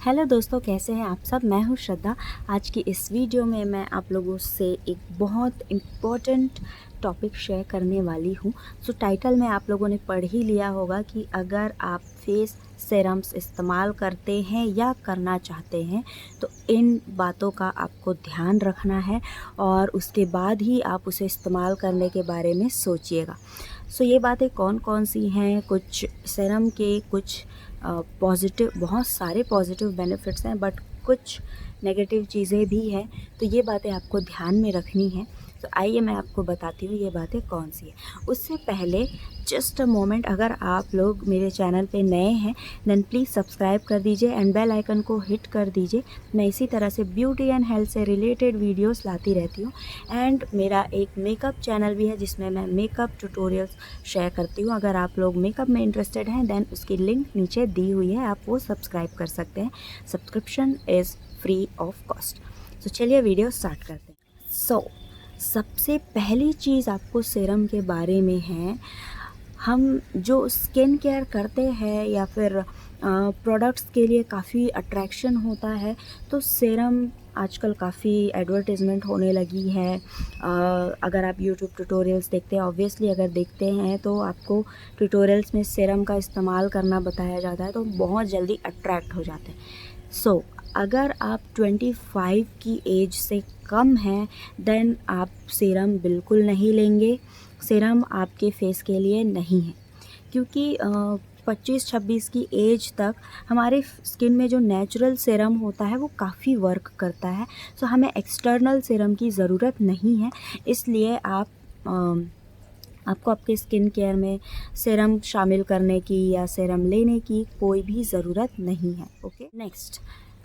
Hello दोस्तों, कैसे हैं आप सब। मैं हूं श्रद्धा। आज की इस वीडियो में मैं आप लोगों से एक बहुत इम्पोर्टेंट टॉपिक शेयर करने वाली हूं। टाइटल में आप लोगों ने पढ़ ही लिया होगा कि अगर आप फेस सेरम्स इस्तेमाल करते हैं या करना चाहते हैं तो इन बातों का आपको ध्यान रखना है और उसके बाद ही आप उसे इस्तेमाल करने के बारे में सोचिएगा। ये बातें कौन कौन सी हैं। कुछ सेरम के कुछ पॉजिटिव, बहुत सारे पॉजिटिव बेनिफिट्स हैं, बट कुछ नेगेटिव चीज़ें भी हैं। तो ये बातें आपको ध्यान में रखनी है। तो आइए मैं आपको बताती हूँ ये बातें कौन सी है। उससे पहले जस्ट अ मोमेंट, अगर आप लोग मेरे चैनल पे नए हैं देन प्लीज़ सब्सक्राइब कर दीजिए एंड बेल आइकन को हिट कर दीजिए। मैं इसी तरह से ब्यूटी एंड हेल्थ से रिलेटेड वीडियोस लाती रहती हूँ। एंड मेरा एक मेकअप चैनल भी है जिसमें मैं मेकअप ट्यूटोरियल्स शेयर करती हूँ। अगर आप लोग मेकअप में इंटरेस्टेड हैं देन उसकी लिंक नीचे दी हुई है, आप वो सब्सक्राइब कर सकते हैं। Subscription is free of cost. चलिए वीडियो स्टार्ट करते हैं। सबसे पहली चीज़ आपको सीरम के बारे में है। हम जो स्किन केयर करते हैं या फिर प्रोडक्ट्स के लिए काफ़ी अट्रैक्शन होता है, तो सीरम आजकल काफ़ी एडवर्टाइजमेंट होने लगी है। अगर आप यूट्यूब ट्यूटोरियल्स देखते हैं, ऑब्वियसली अगर देखते हैं तो आपको ट्यूटोरियल्स में सीरम का इस्तेमाल करना बताया जाता है, तो बहुत जल्दी अट्रैक्ट हो जाते हैं। अगर आप 25 की एज से कम हैं देन आप सीरम बिल्कुल नहीं लेंगे। सीरम आपके फेस के लिए नहीं है, क्योंकि 25-26 की एज तक हमारे स्किन में जो नेचुरल सीरम होता है वो काफ़ी वर्क करता है। हमें एक्सटर्नल सीरम की ज़रूरत नहीं है। इसलिए आपको आपके स्किन केयर में सीरम शामिल करने की या सीरम लेने की कोई भी ज़रूरत नहीं है। ओके,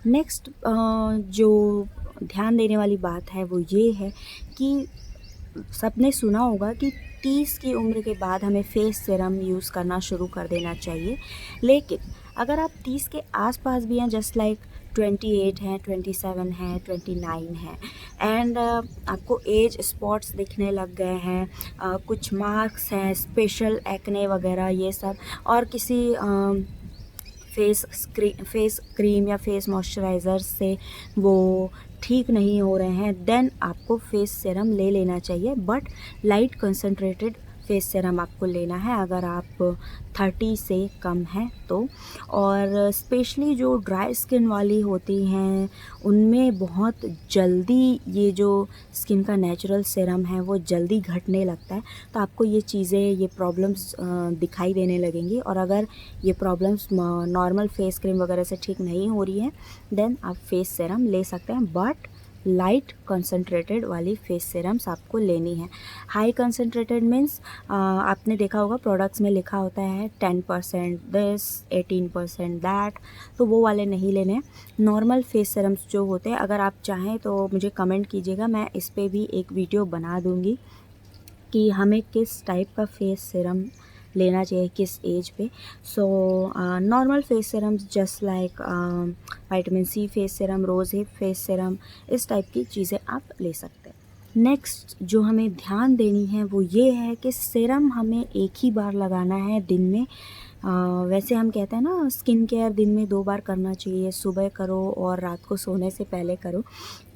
नेक्स्ट जो ध्यान देने वाली बात है वो ये है कि सबने सुना होगा कि 30 की उम्र के बाद हमें फेस सीरम यूज़ करना शुरू कर देना चाहिए। लेकिन अगर आप 30 के आसपास भी हैं, जस्ट लाइक 28 हैं, 27 हैं, 29 हैं एंड आपको एज स्पॉट्स दिखने लग गए हैं, कुछ मार्क्स हैं, स्पेशल एक्ने वगैरह ये सब, और किसी फेस क्रीम या फेस मॉइस्चराइज़र से वो ठीक नहीं हो रहे हैं, देन आपको फेस सीरम ले लेना चाहिए। But light concentrated face serum आपको लेना है अगर आप 30 से कम हैं तो। और स्पेशली जो ड्राई स्किन वाली होती हैं उनमें बहुत जल्दी ये जो स्किन का नेचुरल सीरम है वो जल्दी घटने लगता है। तो आपको ये चीज़ें, ये प्रॉब्लम्स दिखाई देने लगेंगी। और अगर ये प्रॉब्लम्स नॉर्मल फेस क्रीम वगैरह से ठीक नहीं हो रही है देन आप फेस सीरम ले सकते हैं। बट लाइट कंसंट्रेटेड वाली फेस सीरम्स आपको लेनी है। हाई कंसंट्रेटेड मीन्स आपने देखा होगा प्रोडक्ट्स में लिखा होता है 10% दिस, 18% दैट, तो वो वाले नहीं लेने हैं। नॉर्मल फेस सीरम्स जो होते हैं, अगर आप चाहें तो मुझे कमेंट कीजिएगा, मैं इस पर भी एक वीडियो बना दूँगी कि हमें किस टाइप का फेस सीरम लेना चाहिए किस एज पे। Normal face serums just like vitamin C face serum, rose hip face serum, इस टाइप की चीज़ें आप ले सकते हैं। नेक्स्ट जो हमें ध्यान देनी है वो ये है कि सीरम हमें एक ही बार लगाना है दिन में। वैसे हम कहते हैं ना स्किन केयर दिन में 2 बार करना चाहिए, सुबह करो और रात को सोने से पहले करो।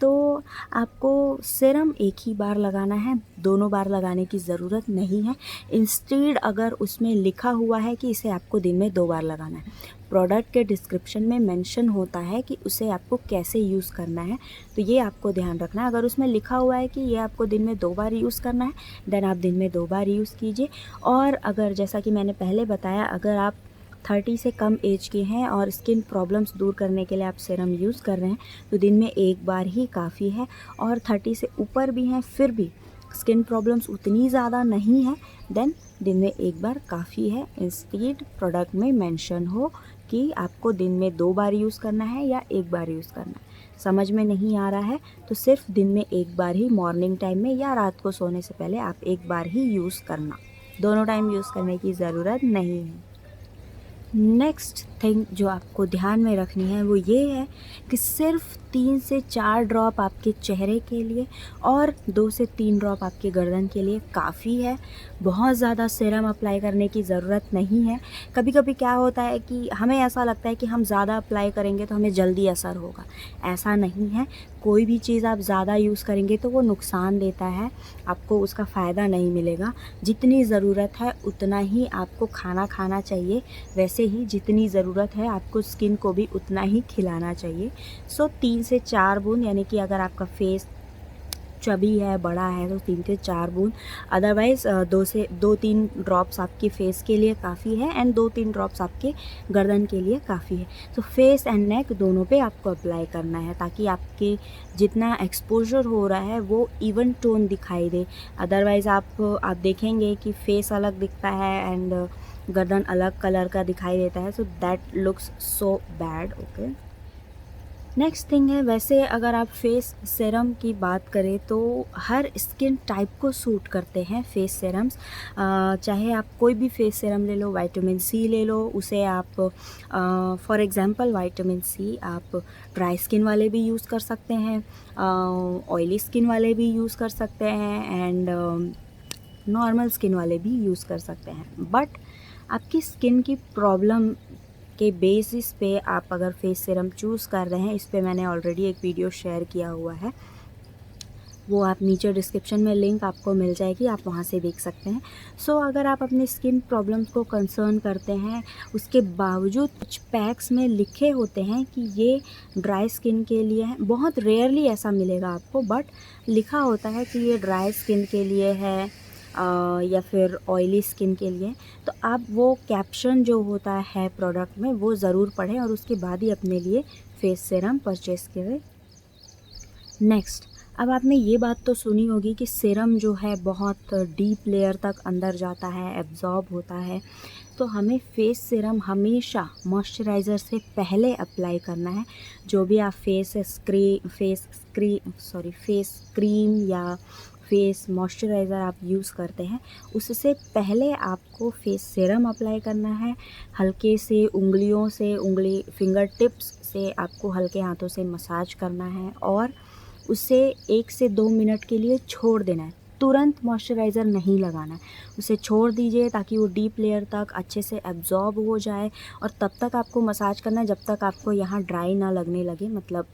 तो आपको सीरम एक ही बार लगाना है, दोनों बार लगाने की ज़रूरत नहीं है। इंस्टेड अगर उसमें लिखा हुआ है कि इसे आपको दिन में 2 बार लगाना है, प्रोडक्ट के डिस्क्रिप्शन में मेंशन होता है कि उसे आपको कैसे यूज़ करना है, तो ये आपको ध्यान रखना है। अगर उसमें लिखा हुआ है कि ये आपको दिन में 2 बार यूज़ करना है देन आप दिन में 2 बार यूज़ कीजिए। और अगर जैसा कि मैंने पहले बताया, अगर आप 30 से कम एज के हैं और स्किन प्रॉब्लम्स दूर करने के लिए आप सीरम यूज़ कर रहे हैं तो दिन में एक बार ही काफ़ी है। और 30 से ऊपर भी हैं फिर भी स्किन प्रॉब्लम्स उतनी ज़्यादा नहीं है देन दिन में एक बार काफ़ी है। इंस्टेड प्रोडक्ट में मेंशन हो कि आपको दिन में 2 बार यूज़ करना है या एक बार यूज़ करना है। समझ में नहीं आ रहा है तो सिर्फ दिन में एक बार ही, मॉर्निंग टाइम में या रात को सोने से पहले आप एक बार ही यूज़ करना, दोनों टाइम यूज़ करने की ज़रूरत नहीं है। नेक्स्ट थिंग जो आपको ध्यान में रखनी है वो ये है कि सिर्फ 3 से 4 ड्रॉप आपके चेहरे के लिए और 2 से 3 ड्रॉप आपके गर्दन के लिए काफ़ी है। बहुत ज़्यादा सीरम अप्लाई करने की ज़रूरत नहीं है। कभी कभी क्या होता है कि हमें ऐसा लगता है कि हम ज़्यादा अप्लाई करेंगे तो हमें जल्दी असर होगा, ऐसा नहीं है। कोई भी चीज़ आप ज़्यादा यूज़ करेंगे तो वो नुकसान देता है, आपको उसका फ़ायदा नहीं मिलेगा। जितनी ज़रूरत है उतना ही आपको खाना खाना चाहिए, वैसे ही जितनी ज़रूरत है आपको स्किन को भी उतना ही खिलाना चाहिए। सो 3 से 4 बूंद, यानी कि अगर आपका फेस चबी है, बड़ा है, तो 3 से 4 बूंद। अदरवाइज़ 2-3 ड्रॉप्स आपके फेस के लिए काफ़ी है एंड 2-3 ड्रॉप्स आपके गर्दन के लिए काफ़ी है। तो फेस एंड नेक दोनों पे आपको अप्लाई करना है ताकि आपके जितना एक्सपोजर हो रहा है वो इवन टोन दिखाई दे। अदरवाइज़ आप देखेंगे कि फेस अलग दिखता है एंड गर्दन अलग कलर का दिखाई देता है, so that looks so bad. Okay, next thing है, वैसे अगर आप फेस सेरम की बात करें तो हर स्किन टाइप को सूट करते हैं फेस सेरम्स। चाहे आप कोई भी फेस सेरम ले लो, विटामिन सी ले लो, उसे आप फॉर एग्जांपल विटामिन सी आप ड्राई स्किन वाले भी यूज़ कर सकते हैं, ऑयली स्किन वाले भी यूज़ कर सकते हैं एंड नॉर्मल स्किन वाले भी यूज़ कर सकते हैं। बट आपकी स्किन की प्रॉब्लम के बेसिस पे आप अगर फेस सीरम चूज़ कर रहे हैं, इस पे मैंने ऑलरेडी एक वीडियो शेयर किया हुआ है, वो आप नीचे डिस्क्रिप्शन में लिंक आपको मिल जाएगी, आप वहाँ से देख सकते हैं। सो अगर आप अपनी स्किन प्रॉब्लम्स को कंसर्न करते हैं, उसके बावजूद कुछ पैक्स में लिखे होते हैं कि ये ड्राई स्किन के लिए है, बहुत रेयरली ऐसा मिलेगा आपको, बट लिखा होता है कि ये ड्राई स्किन के लिए है या फिर ऑयली स्किन के लिए, तो आप वो कैप्शन जो होता है प्रोडक्ट में वो ज़रूर पढ़ें और उसके बाद ही अपने लिए फेस सीरम परचेज़ करें। नेक्स्ट, अब आपने ये बात तो सुनी होगी कि सीरम जो है बहुत डीप लेयर तक अंदर जाता है, एब्जॉर्ब होता है, तो हमें फेस सीरम हमेशा मॉइस्चराइज़र से पहले अप्लाई करना है। जो भी आप फेस क्रीम या फेस मॉइस्चराइज़र आप यूज़ करते हैं, उससे पहले आपको फेस सीरम अप्लाई करना है। हल्के से उंगली फिंगर टिप्स से आपको हल्के हाथों से मसाज करना है और उसे 1 से 2 मिनट के लिए छोड़ देना है। तुरंत मॉइस्चराइज़र नहीं लगाना है, उसे छोड़ दीजिए ताकि वो डीप लेयर तक अच्छे से एब्जॉर्ब हो जाए और तब तक आपको मसाज करना है जब तक आपको यहाँ ड्राई ना लगने लगे, मतलब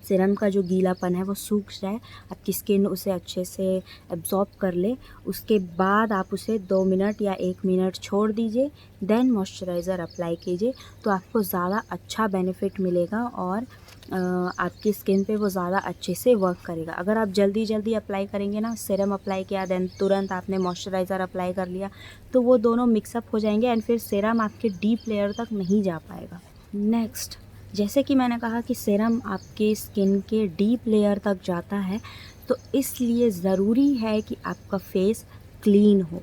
सीरम का जो गीलापन है वो सूख जाए, आपकी स्किन उसे अच्छे से एब्जॉर्ब कर ले। उसके बाद आप उसे 2 मिनट या 1 मिनट छोड़ दीजिए, देन मॉइस्चराइज़र अप्लाई कीजिए, तो आपको ज़्यादा अच्छा बेनिफिट मिलेगा और आपकी स्किन पे वो ज़्यादा अच्छे से वर्क करेगा। अगर आप जल्दी अप्लाई करेंगे ना, सीरम अप्लाई किया देन तुरंत आपने मॉइस्चराइज़र अप्लाई कर लिया, तो वो दोनों मिक्सअप हो जाएंगे एंड फिर सीरम आपके डीप लेयर तक नहीं जा पाएगा। नेक्स्ट, जैसे कि मैंने कहा कि सीरम आपके स्किन के डीप लेयर तक जाता है, तो इसलिए ज़रूरी है कि आपका फेस क्लीन हो।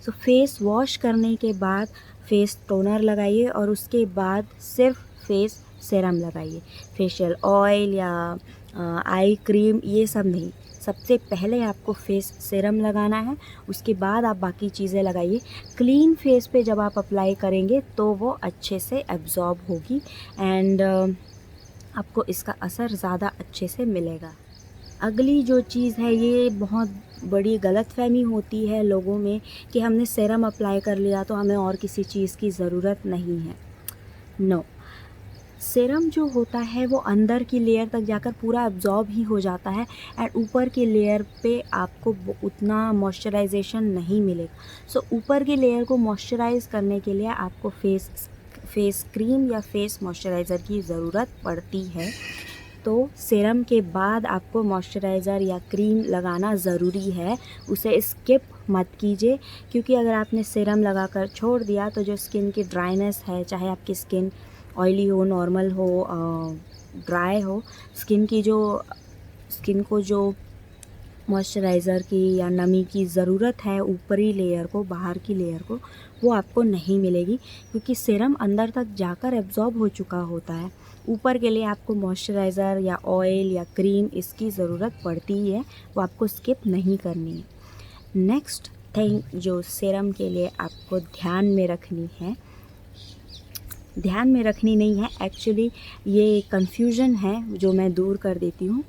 सो फेस वॉश करने के बाद फेस टोनर लगाइए और उसके बाद सिर्फ फेस सीरम लगाइए। फेशियल ऑयल या आई क्रीम ये सब नहीं, सबसे पहले आपको फेस सीरम लगाना है, उसके बाद आप बाकी चीज़ें लगाइए। क्लीन फेस पे जब आप अप्लाई करेंगे तो वो अच्छे से एब्जॉर्ब होगी एंड आपको इसका असर ज़्यादा अच्छे से मिलेगा। अगली जो चीज़ है, ये बहुत बड़ी गलतफहमी होती है लोगों में कि हमने सीरम अप्लाई कर लिया तो हमें और किसी चीज़ की ज़रूरत नहीं है। नो, सीरम जो होता है वो अंदर की लेयर तक जाकर पूरा एब्जॉर्ब ही हो जाता है एंड ऊपर की लेयर पे आपको उतना मॉइस्चराइजेशन नहीं मिलेगा। सो ऊपर की लेयर को मॉइस्चराइज़ करने के लिए आपको फेस क्रीम या फेस मॉइस्चराइज़र की ज़रूरत पड़ती है। तो सीरम के बाद आपको मॉइस्चराइज़र या क्रीम लगाना ज़रूरी है, उसे स्किप मत कीजिए, क्योंकि अगर आपने सीरम लगाकर छोड़ दिया तो जो स्किन की ड्राइनेस है, चाहे आपकी स्किन ऑयली हो, नॉर्मल हो, ड्राई हो, स्किन को जो मॉइस्चराइज़र की या नमी की ज़रूरत है ऊपरी लेयर को, बाहर की लेयर को, वो आपको नहीं मिलेगी, क्योंकि सीरम अंदर तक जाकर एब्जॉर्ब हो चुका होता है। ऊपर के लिए आपको मॉइस्चराइज़र या ऑयल या क्रीम इसकी ज़रूरत पड़ती ही है, वो आपको स्किप नहीं करनी है। नेक्स्ट थिंग जो सीरम के लिए आपको ध्यान में रखनी है, ध्यान में रखनी नहीं है। एक्चुअली ये कन्फ्यूज़न है जो मैं दूर कर देती हूँ।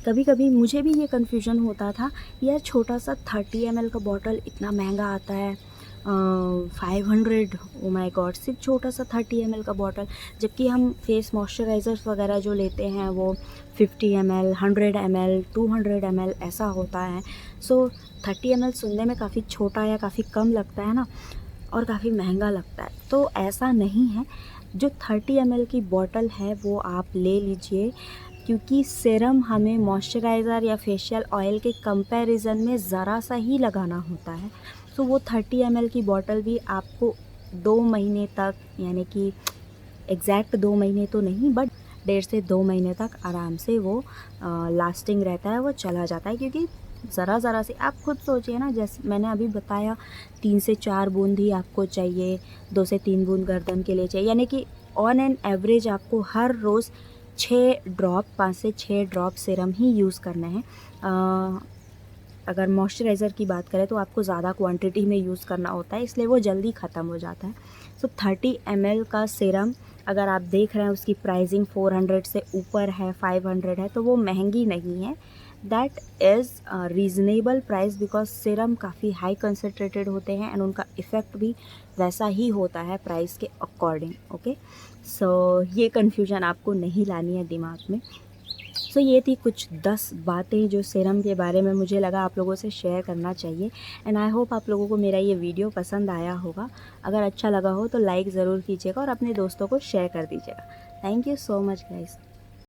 कभी कभी मुझे भी ये कन्फ्यूज़न होता था, यार छोटा सा 30 ml का बॉटल इतना महंगा आता है, 500, ओ माय गॉड, सिर्फ छोटा सा 30 ml का बॉटल, जबकि हम फेस मॉइस्चराइज़र्स वगैरह जो लेते हैं वो 50 ml, 100 ml, 200 ml ऐसा होता है। सो 30 ml सुनने में काफ़ी छोटा या काफ़ी कम लगता है ना, और काफ़ी महंगा लगता है। तो ऐसा नहीं है, जो 30 ml की बॉटल है वो आप ले लीजिए, क्योंकि सीरम हमें मॉइस्चराइज़र या फेशियल ऑयल के कंपैरिजन में ज़रा सा ही लगाना होता है। तो वो 30 ml की बॉटल भी आपको 2 महीने तक, यानी कि एग्जैक्ट 2 महीने तो नहीं, बट 1.5 से 2 महीने तक आराम से वो लास्टिंग रहता है, वो चला जाता है। क्योंकि ज़रा से आप खुद सोचिए ना, जैसे मैंने अभी बताया 3 से 4 बूंद ही आपको चाहिए, 2 से 3 बूंद गर्दन के लिए चाहिए, यानी कि ऑन एन एवरेज आपको हर रोज़ 5 से 6 ड्रॉप सीरम ही यूज़ करना है। अगर मॉइस्चराइज़र की बात करें तो आपको ज़्यादा क्वांटिटी में यूज़ करना होता है, इसलिए वो जल्दी ख़त्म हो जाता है। सो 30 ml का सीरम अगर आप देख रहे हैं उसकी प्राइसिंग 400 से ऊपर है, 500 है, तो वो महंगी नहीं है। That is reasonable price, because serum काफ़ी हाई कंसनट्रेटेड होते हैं एंड उनका इफ़ेक्ट भी वैसा ही होता है प्राइस के अकॉर्डिंग। ओके, सो ये कन्फ्यूजन आपको नहीं लानी है दिमाग में। सो ये थी कुछ 10 बातें जो सीरम के बारे में मुझे लगा आप लोगों से शेयर करना चाहिए। एंड आई होप आप लोगों को मेरा ये वीडियो पसंद आया होगा। अगर अच्छा लगा हो तो लाइक ज़रूर कीजिएगा और अपने दोस्तों को शेयर कर दीजिएगा। Thank you so much guys.